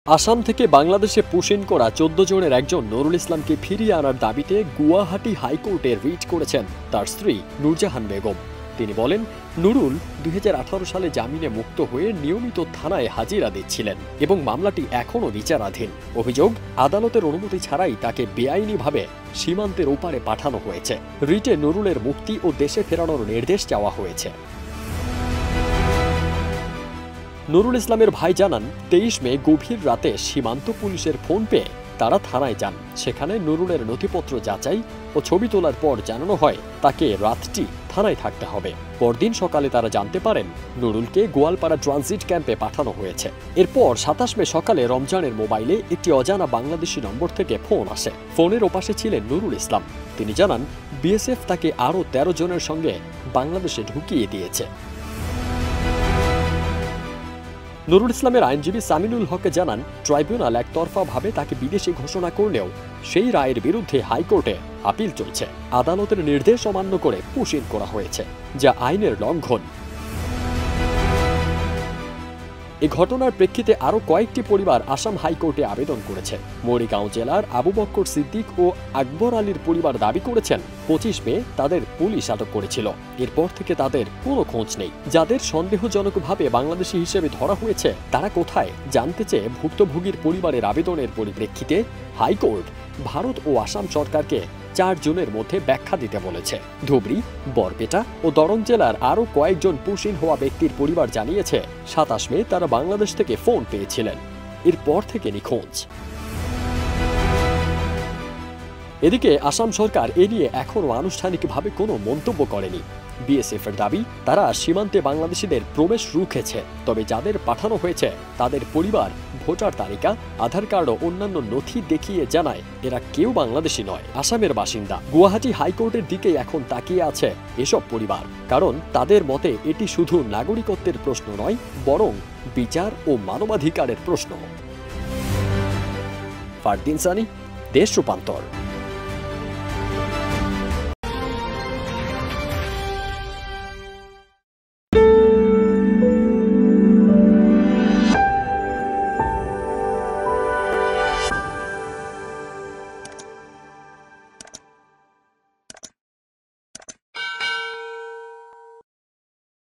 আসাম থেকে বাংলাদেশে পুশিন করা ১৪ জনের একজন নুরুল ইসলামকে ফিরিয়ে আনার দাবিতে গুয়াহাটি হাইকোর্টে রিট করেছেন তার স্ত্রী নূরজাহান বেগম। তিনি বলেন, নুরুল ২০১৮ সালে জামিনে মুক্ত হয়ে নিয়মিত থানায় হাজিরা দিচ্ছিলেন এবং মামলাটি এখনও বিচারাধীন। অভিযোগ, আদালতের অনুমতি ছাড়াই তাকে বেআইনিভাবে সীমান্তের ওপারে পাঠানো হয়েছে। রিটে নুরুলের মুক্তি ও দেশে ফেরানোর নির্দেশ চাওয়া হয়েছে। নুরুল ইসলামের ভাই জানান, ২৩ মে গভীর রাতে সীমান্ত পুলিশের ফোন পেয়ে তারা থানায় যান। সেখানে নুরুলের নথিপত্র যাচাই ও ছবি তোলার পর জানানো হয় তাকে রাতটি থানায় থাকতে হবে। পরদিন সকালে তারা জানতে পারেন নুরুলকে গোয়ালপাড়া ট্রানজিট ক্যাম্পে পাঠানো হয়েছে। এরপর ২৭ মে সকালে রমজানের মোবাইলে একটি অজানা বাংলাদেশি নম্বর থেকে ফোন আসে। ফোনের ওপাশে ছিলেন নুরুল ইসলাম। তিনি জানান, বিএসএফ তাকে আরও ১৩ জনের সঙ্গে বাংলাদেশে ঢুকিয়ে দিয়েছে। নুরুল ইসলামের আইনজীবী সামিনুল হকে জানান, ট্রাইব্যুনাল একতরফাভাবে তাকে বিদেশি ঘোষণা করলেও সেই রায়ের বিরুদ্ধে হাইকোর্টে আপিল চলছে। আদালতের নির্দেশ অমান্য করে পুশিন করা হয়েছে, যা আইনের লঙ্ঘন। এই ঘটনার প্রেক্ষিতে আরও কয়েকটি পরিবার আসাম হাইকোর্টে আবেদন করেছে। মরিগাঁও জেলার আবু বক্কর সিদ্দিক ও আকবর আলীর পরিবার দাবি করেছেন ২৫ মে তাদের পুলিশ আটক করেছিল। এরপর থেকে তাদের কোনো খোঁজ নেই। যাদের সন্দেহজনকভাবে বাংলাদেশি হিসেবে ধরা হয়েছে তারা কোথায় জানতে চেয়ে ভুক্তভোগীর পরিবারের আবেদনের পরিপ্রেক্ষিতে হাইকোর্ট ভারত ও আসাম সরকারকে ৪ জনের মধ্যে ব্যাখ্যা দিতে বলেছে। ধুবড়ী, বরপেটা ও দরং জেলার আরও কয়েকজন পুশিন হওয়া ব্যক্তির পরিবার জানিয়েছে ২৭ মে তারা বাংলাদেশ থেকে ফোন পেয়েছিলেন। এরপর থেকে নিখোঁজ। এদিকে আসাম সরকার এ নিয়ে এখনও আনুষ্ঠানিকভাবে কোনো মন্তব্য করেনি। বিএসএফের দাবি, তারা সীমান্তে বাংলাদেশিদের প্রবেশ রুখেছে। তবে যাদের পাঠানো হয়েছে তাদের পরিবার ভোটার তালিকা, আধার কার্ড ও অন্যান্য নথি দেখিয়ে জানায় এরা কেউ বাংলাদেশি নয়, আসামের বাসিন্দা। গুয়াহাটি হাইকোর্টের দিকে এখন তাকিয়ে আছে এসব পরিবার, কারণ তাদের মতে এটি শুধু নাগরিকত্বের প্রশ্ন নয়, বরং বিচার ও মানবাধিকারের প্রশ্ন। ফারদিন সানি, দেশ রূপান্তর।